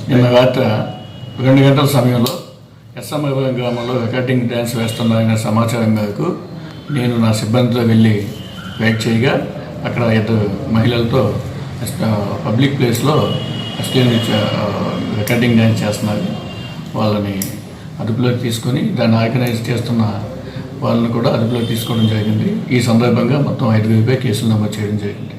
నిన్న రాత్రి 2 గంటల సమయంలో ఎస్ఎంఐ గ్రామంలో రికార్డింగ్ డ్యాన్స్ వేస్తున్నారనే సమాచారం మేరకు నేను నా సిబ్బందితో వెళ్ళి వెయిట్ చేయగా అక్కడ ఇద్దరు మహిళలతో పబ్లిక్ ప్లేస్లో అశ్లీల రికార్డింగ్ డ్యాన్స్ చేస్తున్నారు. వాళ్ళని అదుపులోకి తీసుకొని దాన్ని ఆర్గనైజ్ చేస్తున్న వాళ్ళని కూడా అదుపులోకి తీసుకోవడం జరిగింది. ఈ సందర్భంగా మొత్తం 5 కేసులు నమోదు చేయడం జరిగింది.